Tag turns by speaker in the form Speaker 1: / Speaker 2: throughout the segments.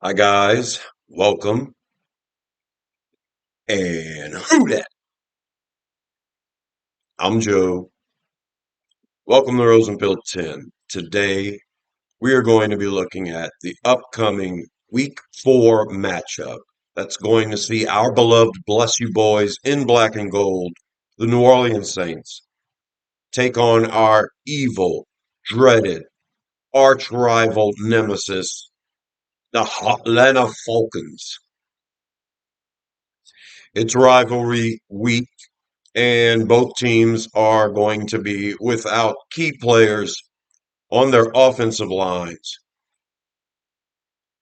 Speaker 1: Hi guys, welcome. And who dat? I'm Joe. Welcome to Rosenfield 10. Today we are going to be looking at the upcoming Week 4 matchup that's going to see our beloved Bless You Boys in black and gold, the New Orleans Saints, take on our evil, dreaded, arch rival nemesis, the Atlanta Falcons. It's rivalry week and both teams are going to be without key players on their offensive lines.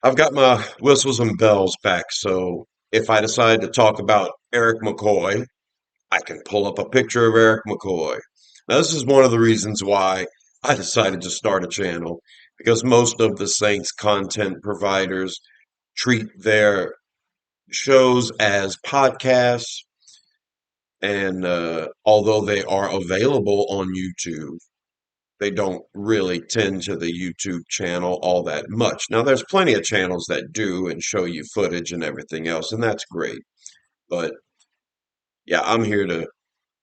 Speaker 1: I've got my whistles and bells back, so if I decide to talk about Eric McCoy, I can pull up a picture of Eric McCoy. Now, this is one of the reasons why I decided to start a channel, because most of the Saints content providers treat their shows as podcasts, and although they are available on YouTube, they don't really tend to the YouTube channel all that much. Now, there's plenty of channels that do and show you footage and everything else, and that's great. But yeah, I'm here to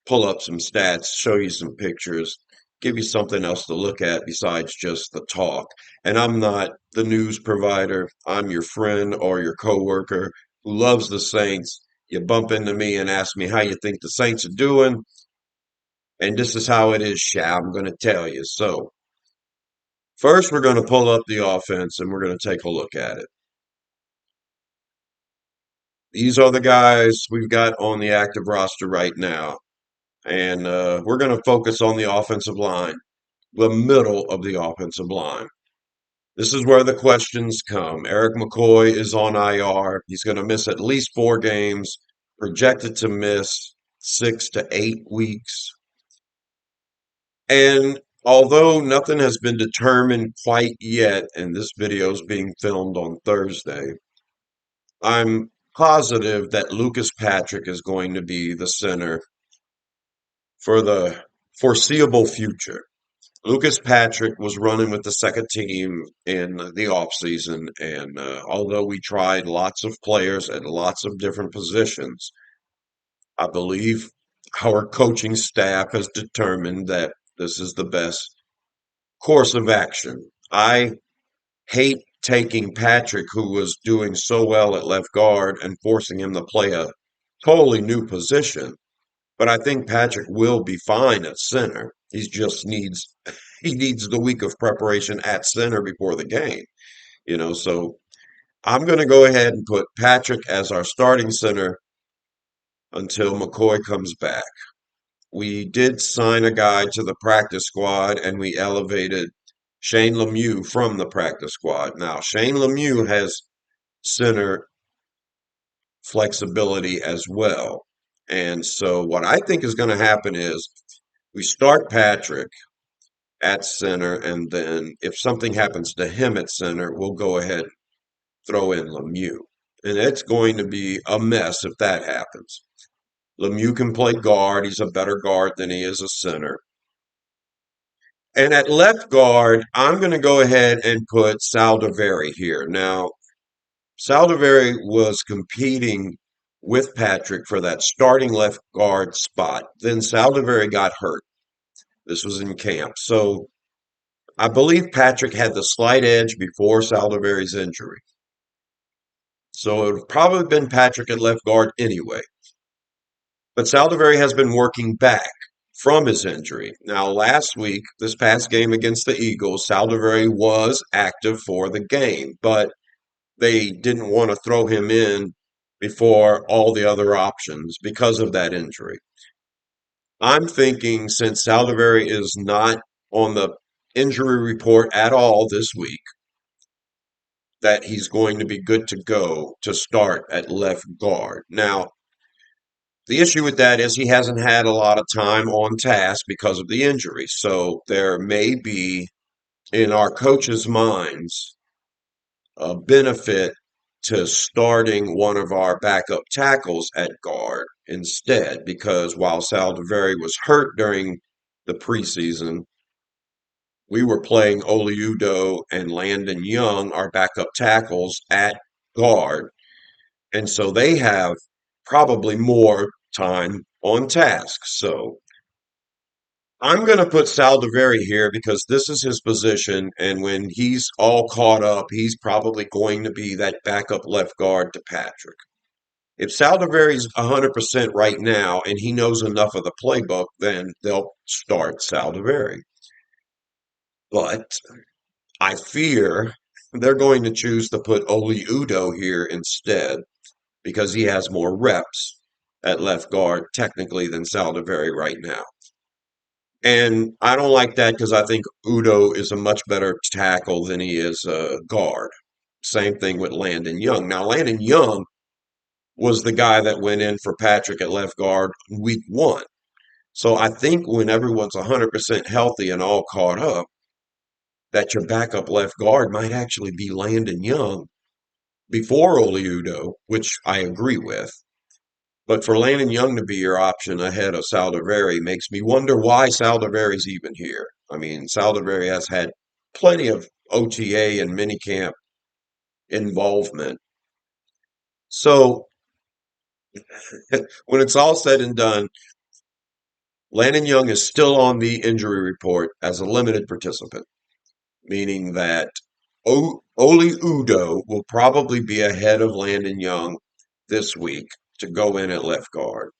Speaker 1: pull up some stats, show you some pictures, give you something else to look at besides just the talk. And I'm not the news provider. I'm your friend or your coworker who loves the Saints. You bump into me and ask me how you think the Saints are doing, and this is how it is, Sha. I'm going to tell you. So, first, we're going to pull up the offense and we're going to take a look at it. These are the guys we've got on the active roster right now. And we're going to focus on the offensive line, the middle of the offensive line. This is where the questions come. Eric McCoy is on IR. He's going to miss at least 4 games, projected to miss 6 to 8 weeks. And although nothing has been determined quite yet, and this video is being filmed on Thursday, I'm positive that Lucas Patrick is going to be the center for the foreseeable future. Lucas Patrick was running with the second team in the offseason, and although we tried lots of players at lots of different positions, I believe our coaching staff has determined that this is the best course of action. I hate taking Patrick, who was doing so well at left guard, and forcing him to play a totally new position. But I think Patrick will be fine at center. He needs the week of preparation at center before the game. So I'm going to go ahead and put Patrick as our starting center until McCoy comes back. We did sign a guy to the practice squad and we elevated Shane Lemieux from the practice squad. Now, Shane Lemieux has center flexibility as well. And so what I think is going to happen is we start Patrick at center, and then if something happens to him at center, we'll go ahead and throw in Lemieux. And it's going to be a mess if that happens. Lemieux can play guard. He's a better guard than he is a center. And at left guard, I'm going to go ahead and put Saldiveri here. Now, Saldiveri was competing with Patrick for that starting left guard spot. Then Saldiveri got hurt. This was in camp. So I believe Patrick had the slight edge before Saldiveri's injury. So it would have probably been Patrick at left guard anyway. But Saldiveri has been working back from his injury. Now, last week, this past game against the Eagles, Saldiveri was active for the game, but they didn't want to throw him in before all the other options because of that injury. I'm thinking since Saldiveri is not on the injury report at all this week, that he's going to be good to go to start at left guard. Now, the issue with that is he hasn't had a lot of time on task because of the injury. So there may be, in our coaches' minds, a benefit to starting one of our backup tackles at guard instead, because while Saldiveri was hurt during the preseason, we were playing Oliudo and Landon Young, our backup tackles, at guard. And so they have probably more time on task. So I'm going to put Saldiveri here because this is his position. And when he's all caught up, he's probably going to be that backup left guard to Patrick. If Saldiveri's 100% right now and he knows enough of the playbook, then they'll start Saldiveri. But I fear they're going to choose to put Oli Udo here instead because he has more reps at left guard technically than Saldiveri right now. And I don't like that because I think Udo is a much better tackle than he is a guard. Same thing with Landon Young. Now, Landon Young was the guy that went in for Patrick at left guard week one. So I think when everyone's 100% healthy and all caught up, that your backup left guard might actually be Landon Young before Oliudo, which I agree with. But for Landon Young to be your option ahead of Saldiveri makes me wonder why Saldiveri's even here. I mean, Saldiveri has had plenty of OTA and minicamp involvement. So when it's all said and done, Landon Young is still on the injury report as a limited participant, meaning that Oli Udo will probably be ahead of Landon Young this week to go in at left guard.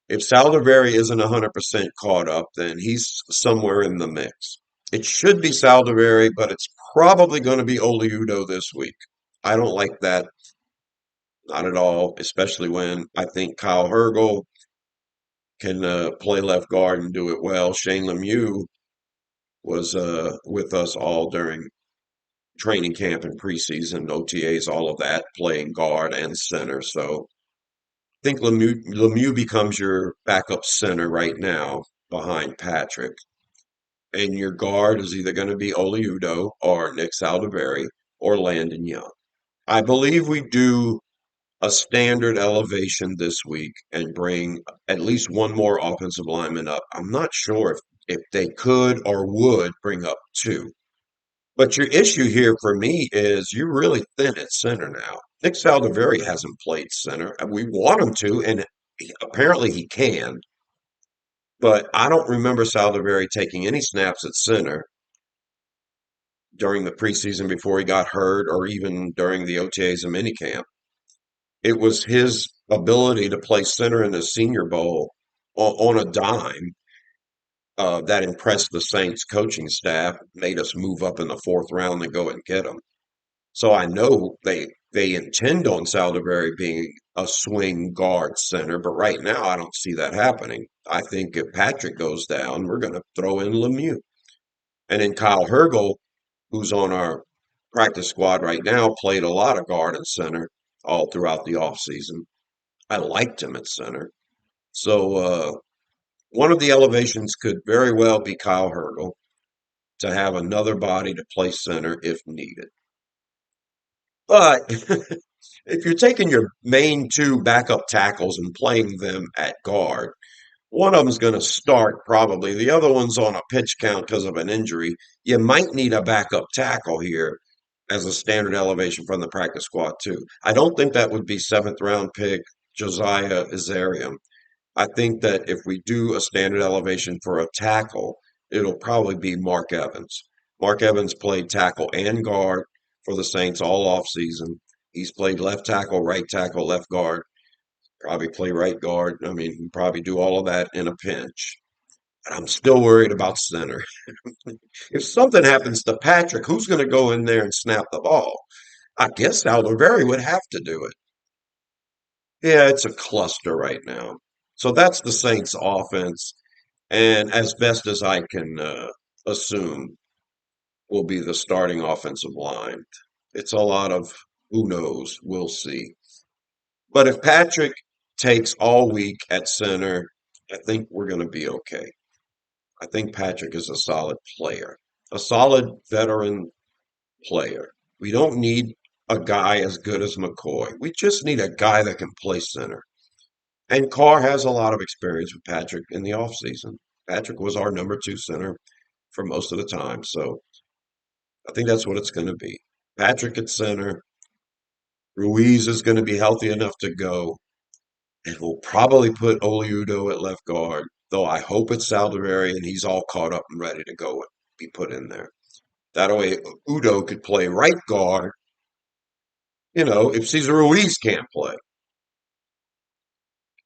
Speaker 1: If Saldiveri isn't 100% caught up, then he's somewhere in the mix. It should be Saldiveri, but it's probably going to be Oli Udo this week. I don't like that, not at all, especially when I think Kyle Hergel can play left guard and do it well. Shane Lemieux was with us all during training camp and preseason, OTAs, all of that, playing guard and center. So I think Lemieux becomes your backup center right now behind Patrick. And your guard is either going to be Oli Udo or Nick Saldiveri or Landon Young. I believe we do a standard elevation this week and bring at least one more offensive lineman up. I'm not sure if they could or would bring up two. But your issue here for me is you're really thin at center now. Nick Saldiveri hasn't played center, and we want him to, and apparently he can. But I don't remember Saldiveri taking any snaps at center during the preseason before he got hurt, or even during the OTAs and minicamp. It was his ability to play center in the Senior Bowl on a dime that impressed the Saints coaching staff, made us move up in the fourth round and go and get him. So I know they intend on Saldiveri being a swing guard center, but right now I don't see that happening. I think if Patrick goes down, we're going to throw in Lemieux. And then Kyle Hergel, who's on our practice squad right now, played a lot of guard and center all throughout the offseason. I liked him at center. So one of the elevations could very well be Kyle Hergel to have another body to play center if needed. But if you're taking your main two backup tackles and playing them at guard, one of them's going to start probably. The other one's on a pitch count because of an injury. You might need a backup tackle here as a standard elevation from the practice squad, too. I don't think that would be seventh round pick Josiah Izarium. I think that if we do a standard elevation for a tackle, it'll probably be Mark Evans. Mark Evans played tackle and guard for the Saints all offseason. He's played left tackle, right tackle, left guard, probably play right guard. I mean, he probably do all of that in a pinch. But I'm still worried about center. If something happens to Patrick, who's going to go in there and snap the ball? I guess Alderberry would have to do it. Yeah, it's a cluster right now. So that's the Saints offense. And as best as I can assume, will be the starting offensive line. It's a lot of who knows, we'll see. But if Patrick takes all week at center, I think we're going to be okay. I think Patrick is a solid player, a solid veteran player. We don't need a guy as good as McCoy. We just need a guy that can play center. And Carr has a lot of experience with Patrick in the offseason. Patrick was our number two center for most of the time. So I think that's what it's going to be. Patrick at center, Ruiz is going to be healthy enough to go, and we'll probably put Oliudo at left guard, though I hope it's Saldivari and he's all caught up and ready to go and be put in there. That way, Udo could play right guard, if Cesar Ruiz can't play.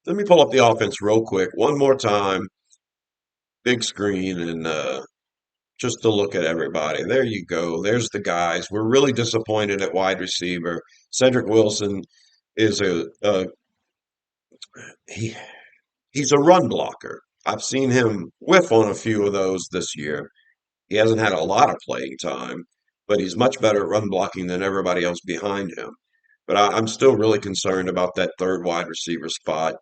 Speaker 1: Let me pull up the offense real quick, one more time, big screen, and just to look at everybody. There you go. There's the guys. We're really disappointed at wide receiver. Cedric Wilson is he he's a run blocker. I've seen him whiff on a few of those this year. He hasn't had a lot of playing time, but he's much better at run blocking than everybody else behind him. But I'm still really concerned about that third wide receiver spot.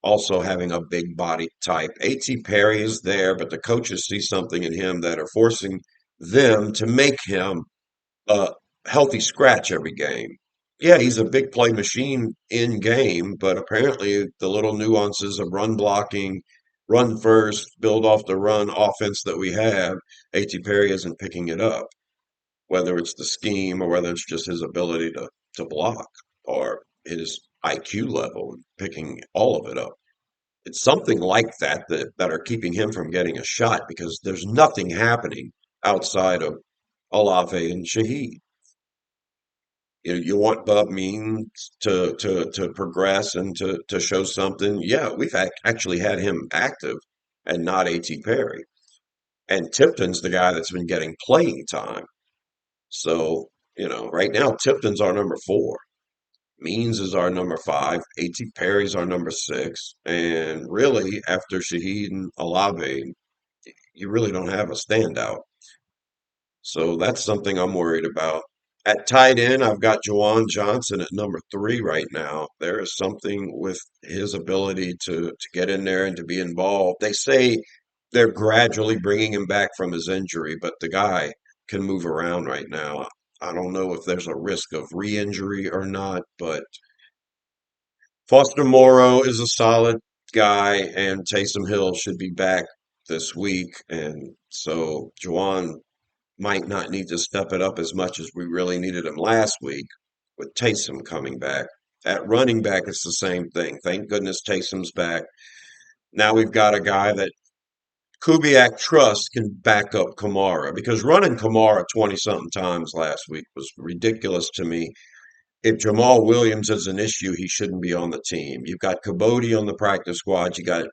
Speaker 1: Also having a big body type. A.T. Perry is there, but the coaches see something in him that are forcing them to make him a healthy scratch every game. Yeah, he's a big play machine in game, but apparently the little nuances of run blocking, run first, build off the run offense that we have, A.T. Perry isn't picking it up, whether it's the scheme or whether it's just his ability to block or his IQ level and picking all of it up. It's something like that are keeping him from getting a shot because there's nothing happening outside of Olave and Shaheed. You want Bub Means to progress and to show something. Yeah, we've actually had him active and not A.T. Perry. And Tipton's the guy that's been getting playing time. So, right now Tipton's our number 4. Means is our number 5. A.T. Perry's our number 6. And really, after Shaheed and Olave, you really don't have a standout. So that's something I'm worried about. At tight end, I've got Jawan Johnson at number 3 right now. There is something with his ability to get in there and to be involved. They say they're gradually bringing him back from his injury, but the guy can move around right now. I don't know if there's a risk of re-injury or not, but Foster Moreau is a solid guy, and Taysom Hill should be back this week. And so Jawan might not need to step it up as much as we really needed him last week with Taysom coming back. At running back, it's the same thing. Thank goodness Taysom's back. Now we've got a guy that Kubiak trusts can back up Kamara because running Kamara 20 something times last week was ridiculous to me. If Jamal Williams is an issue, he shouldn't be on the team. You've got Cabote on the practice squad. You got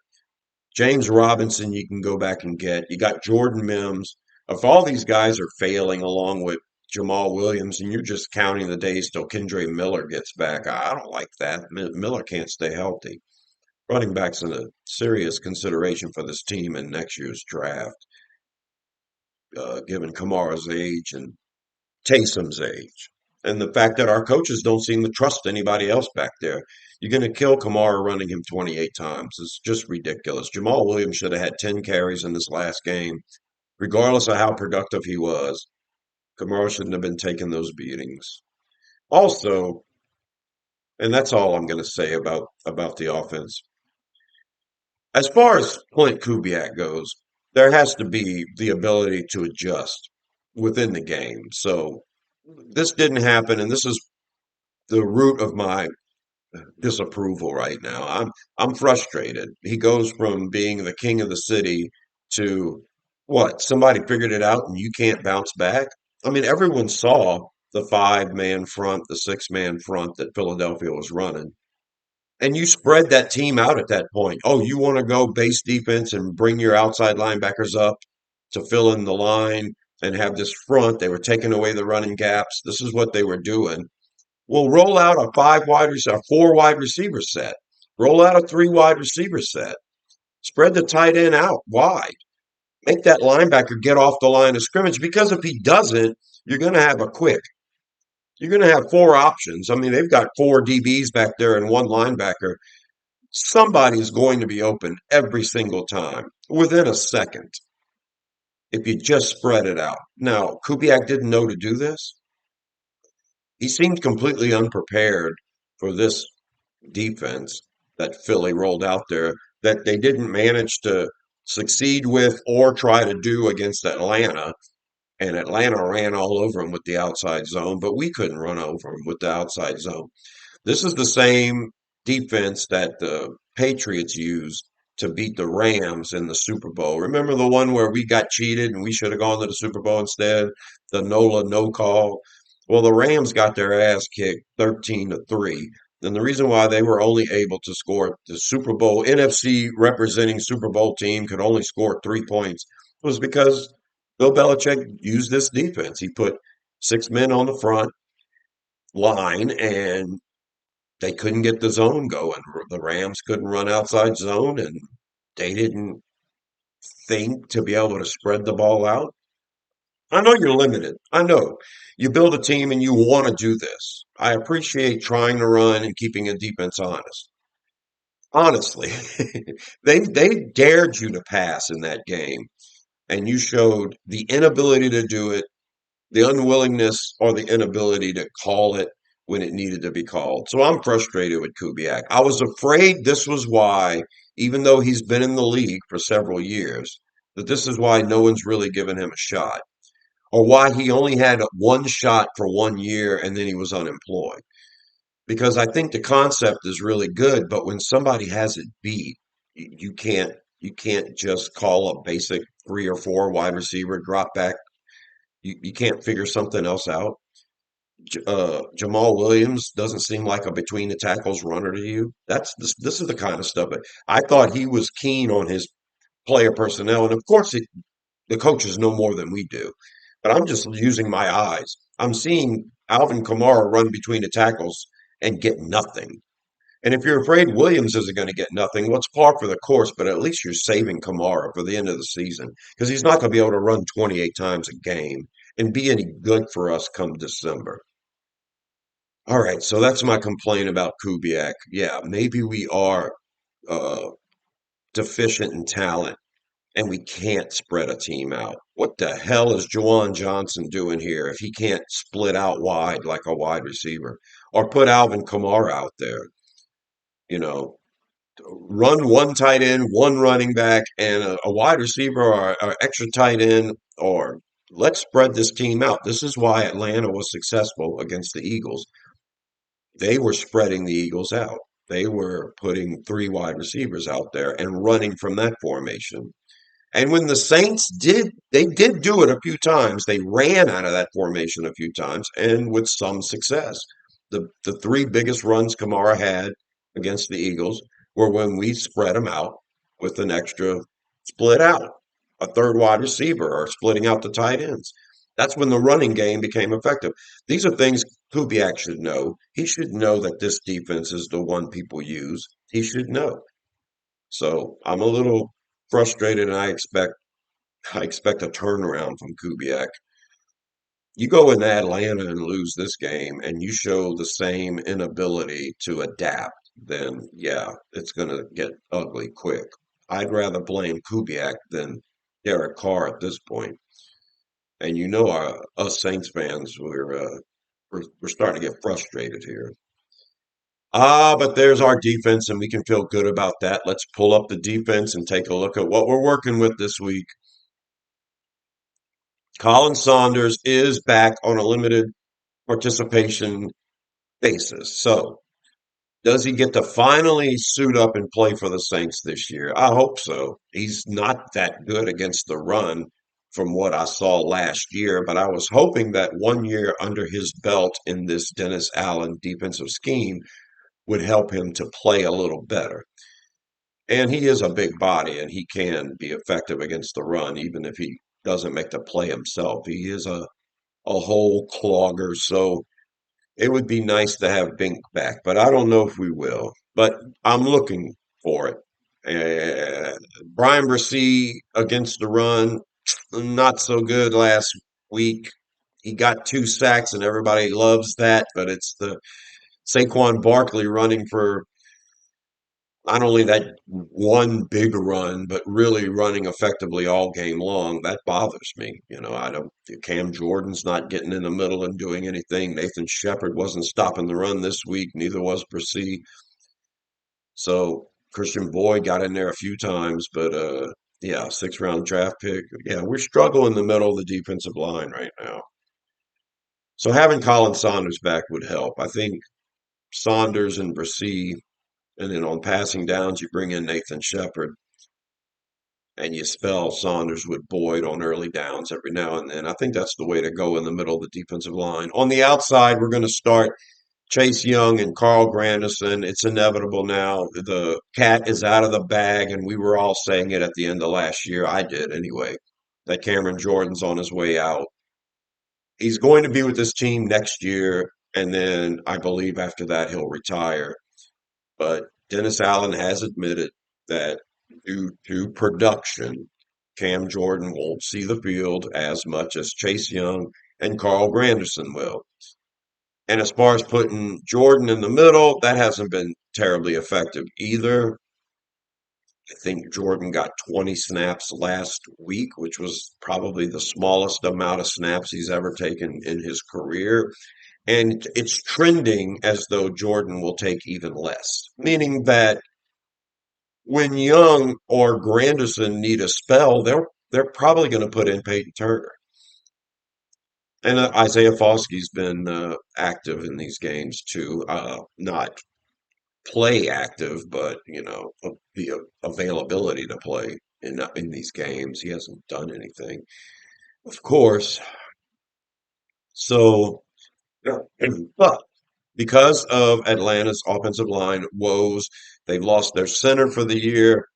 Speaker 1: James Robinson you can go back and get. You got Jordan Mims. If all these guys are failing along with Jamal Williams and you're just counting the days till Kendre Miller gets back, I don't like that. Miller can't stay healthy. Running back's a serious consideration for this team in next year's draft, given Kamara's age and Taysom's age. And the fact that our coaches don't seem to trust anybody else back there. You're going to kill Kamara running him 28 times. It's just ridiculous. Jamal Williams should have had 10 carries in this last game, regardless of how productive he was. Kamara shouldn't have been taking those beatings. Also, and that's all I'm going to say about the offense. As far as Clint Kubiak goes, there has to be the ability to adjust within the game. So this didn't happen, and this is the root of my disapproval right now. I'm frustrated. He goes from being the king of the city to what? Somebody figured it out and you can't bounce back? I mean, everyone saw the 5-man front, the 6-man front that Philadelphia was running. And you spread that team out at that point. Oh, you want to go base defense and bring your outside linebackers up to fill in the line and have this front. They were taking away the running gaps. This is what they were doing. We'll roll out a 4 wide receiver set. Roll out a 3 wide receiver set. Spread the tight end out wide. Make that linebacker get off the line of scrimmage because if he doesn't, you're going to have a quick. You're going to have 4 options. I mean, they've got 4 DBs back there and 1 linebacker. Somebody's going to be open every single time within a second if you just spread it out. Now, Kubiak didn't know to do this. He seemed completely unprepared for this defense that Philly rolled out there that they didn't manage to succeed with or try to do against Atlanta. and Atlanta ran all over them with the outside zone, but we couldn't run over them with the outside zone. This is the same defense that the Patriots used to beat the Rams in the Super Bowl. Remember the one where we got cheated and we should have gone to the Super Bowl instead? The NOLA no call. Well, the Rams got their ass kicked 13-3. And the reason why they were only able to score the Super Bowl NFC representing Super Bowl team could only score 3 points was because Bill Belichick used this defense. He put 6 men on the front line and they couldn't get the zone going. The Rams couldn't run outside zone, and they didn't think to be able to spread the ball out. I know you're limited. I know you build a team and you want to do this. I appreciate trying to run and keeping a defense honest. Honestly, they dared you to pass in that game, and you showed the inability to do it, the unwillingness or the inability to call it when it needed to be called. So I'm frustrated with Kubiak. I was afraid this was why, even though he's been in the league for several years, that this is why no one's really given him a shot, or why he only had one shot for 1 year and then he was unemployed. Because I think the concept is really good, but when somebody has it beat, you can't just call a basic 3 or 4 wide receiver drop back. You can't figure something else out. Jamal Williams doesn't seem like a between the tackles runner to you. This is the kind of stuff. I thought he was keen on his player personnel, and of course, the coaches know more than we do. But I'm just using my eyes. I'm seeing Alvin Kamara run between the tackles and get nothing. And if you're afraid Williams isn't going to get nothing, well, it's par for the course, but at least you're saving Kamara for the end of the season because he's not going to be able to run 28 times a game and be any good for us come December. All right, so that's my complaint about Kubiak. Yeah, maybe we are uh, deficient in talent and we can't spread a team out. What the hell is Juwan Johnson doing here if he can't split out wide like a wide receiver or put Alvin Kamara out there? You know, run one tight end, one running back, and a wide receiver or extra tight end, or let's spread this team out. This is why Atlanta was successful against the Eagles. They were spreading the Eagles out. They were putting 3 wide receivers out there and running from that formation. And when the Saints did, they did do it a few times. They ran out of that formation a few times and with some success. The 3 biggest runs Kamara had against the Eagles were when we spread them out with an extra split out, a third wide receiver or splitting out the tight ends. That's when the running game became effective. These are things Kubiak should know. He should know that this defense is the one people use. He should know. So I'm a little frustrated, and I expect a turnaround from Kubiak. You go into Atlanta and lose this game, and you show the same inability to adapt, then yeah, it's going to get ugly quick. I'd rather blame Kubiak than Derek Carr at this point. And you know, us Saints fans, we're starting to get frustrated here. But there's our defense, and we can feel good about that. Let's pull up the defense and take a look at what we're working with this week. Colin Saunders is back on a limited participation basis. So, does he get to finally suit up and play for the Saints this year? I hope so. He's not that good against the run from what I saw last year, but I was hoping that 1 year under his belt in this Dennis Allen defensive scheme would help him to play a little better. And he is a big body and he can be effective against the run, even if he doesn't make the play himself. He is a whole clogger, so it would be nice to have Bink back, but I don't know if we will. But I'm looking for it. Brian Bresee against the run, not so good last week. He got 2 sacks, and everybody loves that, but it's the Saquon Barkley running for not only that one big run, but really running effectively all game long. That bothers me. I don't. Cam Jordan's not getting in the middle and doing anything. Nathan Shepard wasn't stopping the run this week. Neither was Bresee. So Christian Boyd got in there a few times, but Yeah, sixth round draft pick. Yeah, we're struggling in the middle of the defensive line right now. So having Colin Saunders back would help. I think Saunders and Brissy, and then on passing downs, you bring in Nathan Shepard and you spell Saunders with Boyd on early downs every now and then. I think that's the way to go in the middle of the defensive line. On the outside, we're going to start Chase Young and Carl Granderson. It's inevitable now. The cat is out of the bag, and we were all saying it at the end of last year. I did anyway, that Cameron Jordan's on his way out. He's going to be with this team next year, and then I believe after that he'll retire. But Dennis Allen has admitted that due to production, Cam Jordan won't see the field as much as Chase Young and Carl Granderson will. And as far as putting Jordan in the middle, that hasn't been terribly effective either. I think Jordan got 20 snaps last week, which was probably the smallest amount of snaps he's ever taken in his career. And it's trending as though Jordan will take even less, meaning that when Young or Granderson need a spell, they're probably going to put in Peyton Turner. And Isaiah Foskey's been active in these games too. Not play active, but the availability to play in these games. He hasn't done anything, of course. So, yeah, but because of Atlanta's offensive line woes, they've lost their center for the year,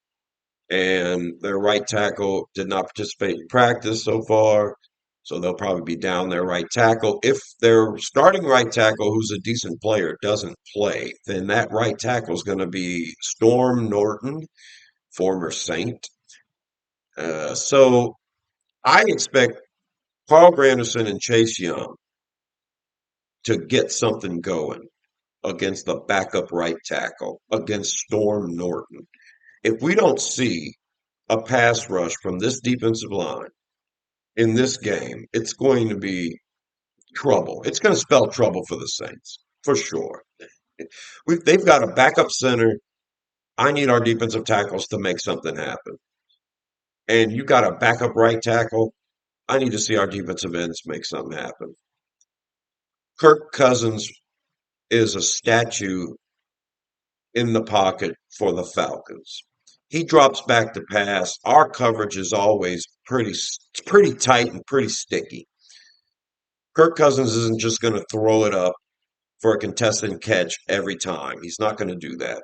Speaker 1: and their right tackle did not participate in practice so far. So they'll probably be down their right tackle. If their starting right tackle, who's a decent player, doesn't play, then that right tackle is going to be Storm Norton, former Saint. So I expect Carl Granderson and Chase Young to get something going against the backup right tackle, against Storm Norton. If we don't see a pass rush from this defensive line in this game, it's going to be trouble. It's going to spell trouble for the Saints, for sure. They've got a backup center. I need our defensive tackles to make something happen. And you got a backup right tackle. I need to see our defensive ends make something happen. Kirk Cousins is a statue in the pocket for the Falcons. He drops back to pass. Our coverage is always pretty tight and pretty sticky. Kirk Cousins isn't just going to throw it up for a contested catch every time. He's not going to do that.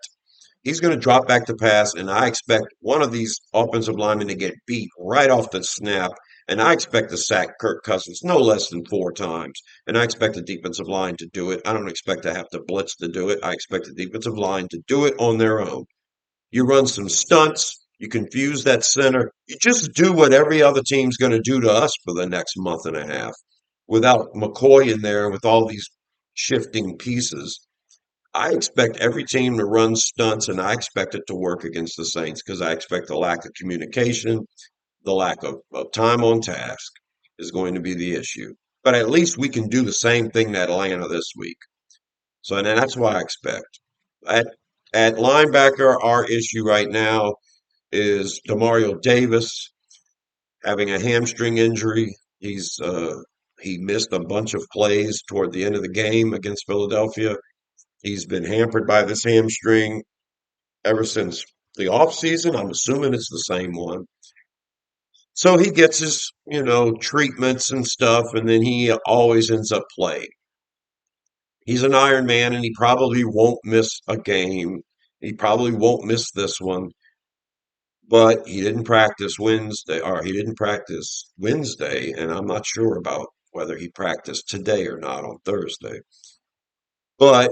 Speaker 1: He's going to drop back to pass, and I expect one of these offensive linemen to get beat right off the snap. And I expect to sack Kirk Cousins no less than 4 times. And I expect the defensive line to do it. I don't expect to have to blitz to do it. I expect the defensive line to do it on their own. You run some stunts, you confuse that center, you just do what every other team's going to do to us for the next month and a half without McCoy in there with all these shifting pieces. I expect every team to run stunts, and I expect it to work against the Saints because I expect the lack of communication, the lack of time on task is going to be the issue. But at least we can do the same thing to Atlanta this week. So and that's what I expect. At at linebacker, our issue right now is Demario Davis having a hamstring injury. He missed a bunch of plays toward the end of the game against Philadelphia. He's been hampered by this hamstring ever since the offseason. I'm assuming it's the same one. So he gets his, treatments and stuff, and then he always ends up playing. He's an Iron Man, and he probably won't miss a game. He probably won't miss this one, but he didn't practice Wednesday, or he didn't practice Wednesday, and I'm not sure about whether he practiced today or not on Thursday. But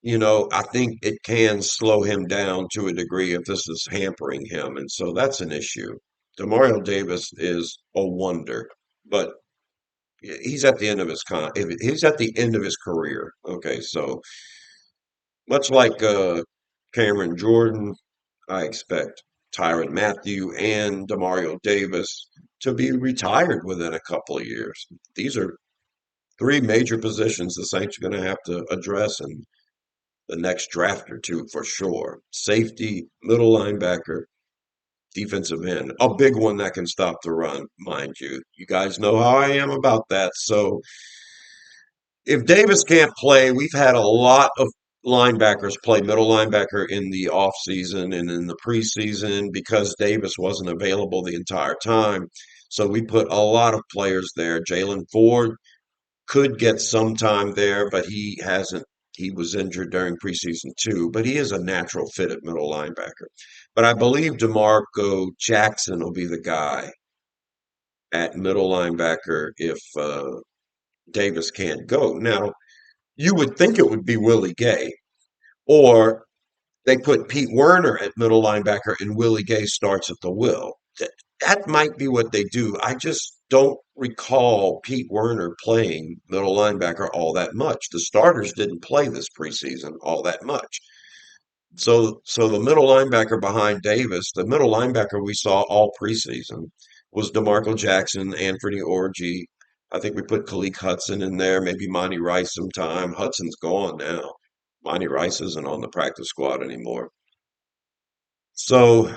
Speaker 1: I think it can slow him down to a degree if this is hampering him, and so that's an issue. Demario Davis is a wonder, but he's at the end of he's at the end of his career. Okay, so much like Cameron Jordan, I expect Tyrann Mathieu and Demario Davis to be retired within a couple of years. These are 3 major positions the Saints are going to have to address in the next draft or two for sure. Safety, middle linebacker, defensive end, a big one that can stop the run, mind you. You guys know how I am about that. So if Davis can't play, we've had a lot of linebackers play middle linebacker in the offseason and in the preseason because Davis wasn't available the entire time. So we put a lot of players there. Jalen Ford could get some time there, but he hasn't. He was injured during preseason too, but he is a natural fit at middle linebacker. But I believe DeMarco Jackson will be the guy at middle linebacker if Davis can't go. Now, you would think it would be Willie Gay, or they put Pete Werner at middle linebacker and Willie Gay starts at the will. That might be what they do. I just don't recall Pete Werner playing middle linebacker all that much. The starters didn't play this preseason all that much. So the middle linebacker behind Davis, the middle linebacker we saw all preseason was DeMarco Jackson, Anthony Orgy. I think we put Khaleke Hudson in there, maybe Monty Rice sometime. Hudson's gone now. Monty Rice isn't on the practice squad anymore. So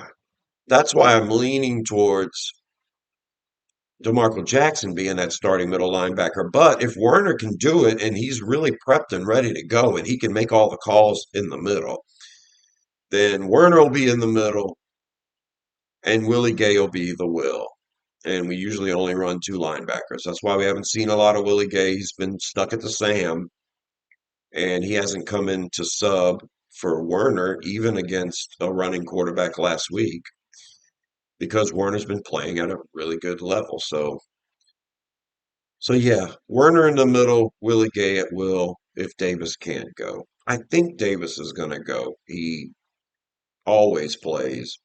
Speaker 1: that's why I'm leaning towards DeMarco Jackson being that starting middle linebacker. But if Werner can do it and he's really prepped and ready to go and he can make all the calls in the middle, then Werner will be in the middle and Willie Gay will be the will. And we usually only run two linebackers. That's why we haven't seen a lot of Willie Gay. He's been stuck at the Sam, and he hasn't come in to sub for Werner, even against a running quarterback last week, because Werner's been playing at a really good level. So yeah, Werner in the middle, Willie Gay at will if Davis can't go. I think Davis is going to go. He always plays.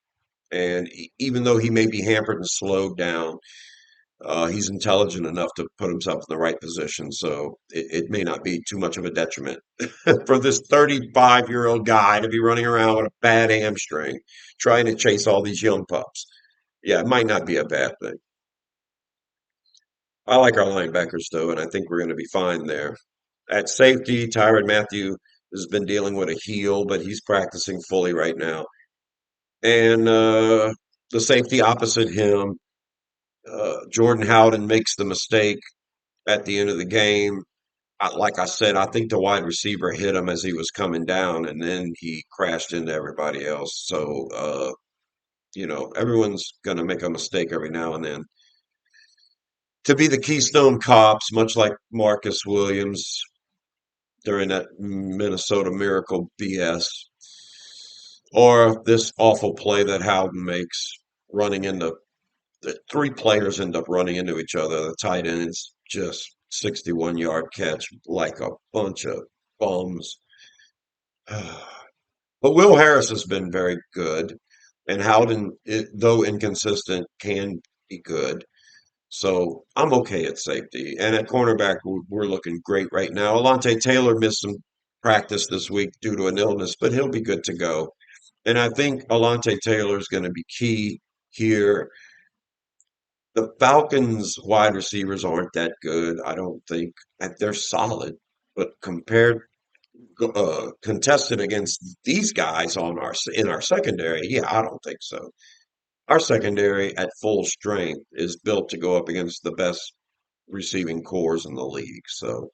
Speaker 1: And even though he may be hampered and slowed down, he's intelligent enough to put himself in the right position, so it may not be too much of a detriment for this 35-year-old guy to be running around with a bad hamstring trying to chase all these young pups. Yeah, it might not be a bad thing. I like our linebackers, though, and I think we're going to be fine there. At safety, Tyrann Mathieu has been dealing with a heel, but he's practicing fully right now. And the safety opposite him, Jordan Howden makes the mistake at the end of the game. Like I said, I think the wide receiver hit him as he was coming down, and then he crashed into everybody else. So, everyone's going to make a mistake every now and then. To be the Keystone Cops, much like Marcus Williams during that Minnesota Miracle BS, or this awful play that Howden makes, running into the three players end up running into each other. The tight ends just 61-yard catch like a bunch of bums. But Will Harris has been very good, and Howden, though inconsistent, can be good. So I'm okay at safety. And at cornerback, we're looking great right now. Alontae Taylor missed some practice this week due to an illness, but he'll be good to go. And I think Alontae Taylor is going to be key here. The Falcons wide receivers aren't that good, I don't think. They're solid, but compared contested against these guys on our in our secondary, yeah, I don't think so. Our secondary at full strength is built to go up against the best receiving cores in the league. So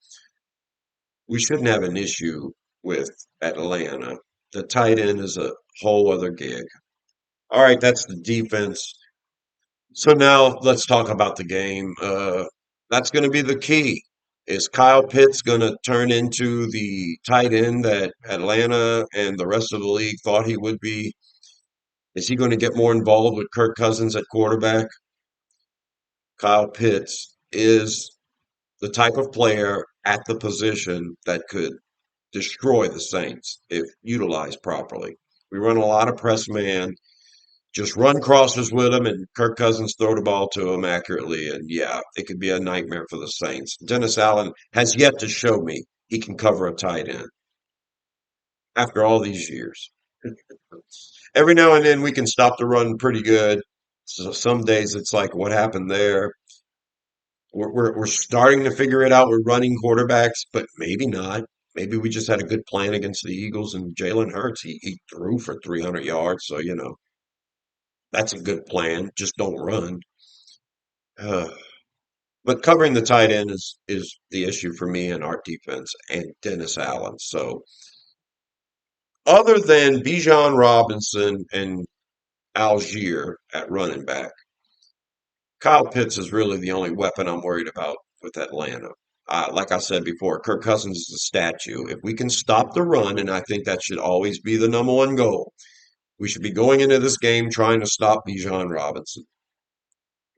Speaker 1: we shouldn't have an issue with Atlanta. The tight end is a whole other gig. All right, that's the defense. So now let's talk about the game. That's going to be the key. Is Kyle Pitts going to turn into the tight end that Atlanta and the rest of the league thought he would be? Is he going to get more involved with Kirk Cousins at quarterback? Kyle Pitts is the type of player at the position that could destroy the Saints if utilized properly. We run a lot of press man. Just run crossers with him and Kirk Cousins throw the ball to him accurately. And yeah, it could be a nightmare for the Saints. Dennis Allen has yet to show me he can cover a tight end after all these years. Every now and then we can stop the run pretty good. So some days it's like, what happened there? We're starting to figure it out. We're running quarterbacks, but maybe not. Maybe we just had a good plan against the Eagles and Jalen Hurts. He threw for 300 yards. So, That's a good plan. Just don't run. Uh, but covering the tight end is the issue for me in our defense and Dennis Allen. So other than Bijan Robinson and Algier at running back, Kyle Pitts is really the only weapon I'm worried about with Atlanta. Like I said before, Kirk Cousins is a statue. If we can stop the run, and I think that should always be the number one goal, we should be going into this game trying to stop Bijan Robinson.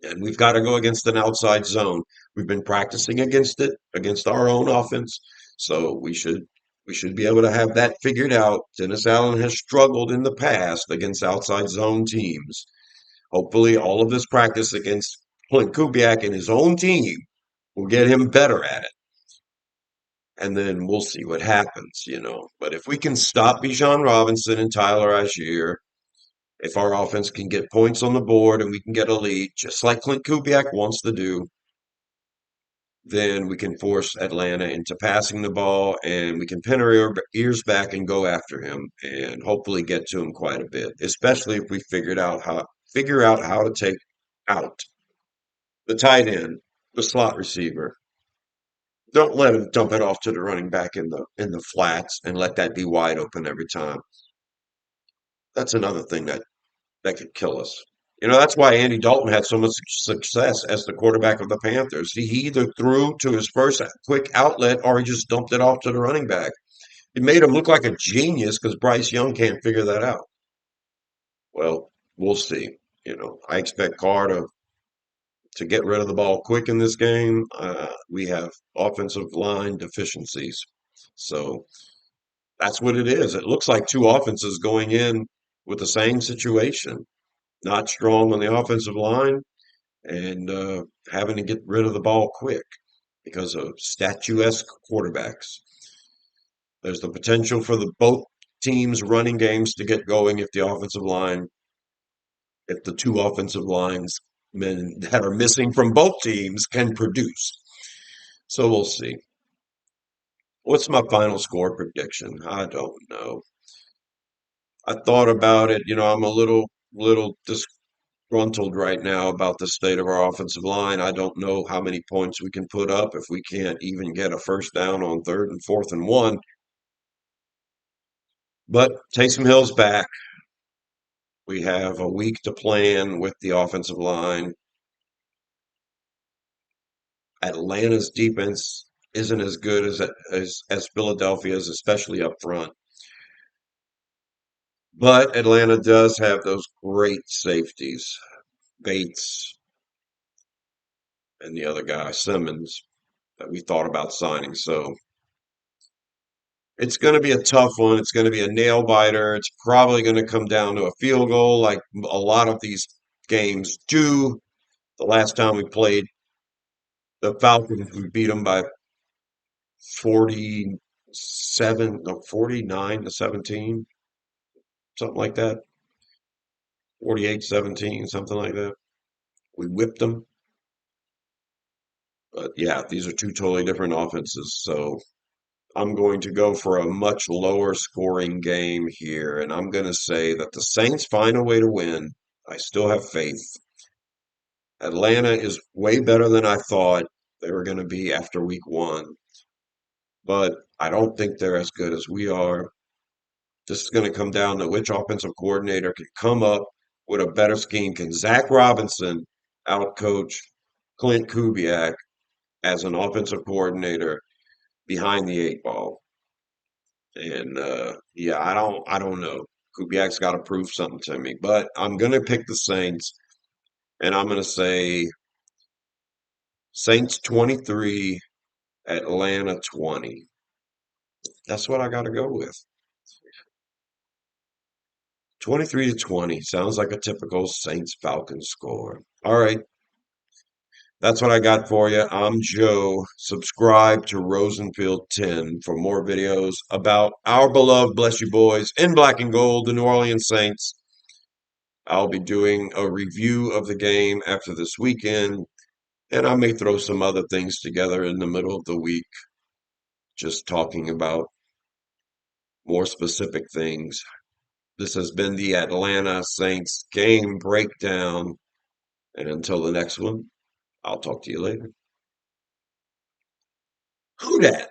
Speaker 1: And we've got to go against an outside zone. We've been practicing against it, against our own offense. So we should be able to have that figured out. Dennis Allen has struggled in the past against outside zone teams. Hopefully, all of this practice against Clint Kubiak and his own team will get him better at it. And then we'll see what happens. But if we can stop Bijan Robinson and Tyler Algier, if our offense can get points on the board and we can get a lead, just like Clint Kubiak wants to do, then we can force Atlanta into passing the ball and we can pin our ears back and go after him and hopefully get to him quite a bit, especially if we figure out how to take out the tight end, the slot receiver. Don't let him dump it off to the running back in the flats and let that be wide open every time. That's another thing that could kill us. That's why Andy Dalton had so much success as the quarterback of the Panthers. He either threw to his first quick outlet or he just dumped it off to the running back. It made him look like a genius because Bryce Young can't figure that out. Well, we'll see. I expect Carr to get rid of the ball quick in this game. We have offensive line deficiencies. So that's what it is. It looks like two offenses going in with the same situation. Not strong on the offensive line and having to get rid of the ball quick because of statuesque quarterbacks. There's the potential for the both teams' running games to get going if the two offensive lines men that are missing from both teams can produce. So we'll see. What's my final score prediction? I don't know. I thought about it. I'm a little disgruntled right now about the state of our offensive line. I don't know how many points we can put up if we can't even get a first down on third and fourth and one. But Taysom Hill's back. We have a week to plan with the offensive line. Atlanta's defense isn't as good as Philadelphia's, especially up front. But Atlanta does have those great safeties, Bates and the other guy, Simmons, that we thought about signing. So it's going to be a tough one. It's going to be a nail biter. It's probably going to come down to a field goal, like a lot of these games do. The last time we played the Falcons, we beat them by 47, no, 49 to 17, something like that. 48-17, something like that. We whipped them. But yeah, these are two totally different offenses. So I'm going to go for a much lower scoring game here, and I'm going to say that the Saints find a way to win. I still have faith. Atlanta is way better than I thought they were going to be after week one, but I don't think they're as good as we are. This is going to come down to which offensive coordinator can come up with a better scheme. Can Zach Robinson outcoach Clint Kubiak as an offensive coordinator behind the eight ball? And yeah, I don't know. Kubiak's got to prove something to me, but I'm gonna pick the Saints, and I'm gonna say Saints 23, Atlanta 20. That's what I got to go with. 23-20 sounds like a typical Saints Falcons score. All right, that's what I got for you. I'm Joe. Subscribe to Rosenfield 10 for more videos about our beloved, bless you boys, in black and gold, the New Orleans Saints. I'll be doing a review of the game after this weekend, and I may throw some other things together in the middle of the week, just talking about more specific things. This has been the Atlanta Saints game breakdown. And until the next one, I'll talk to you later. Who dat?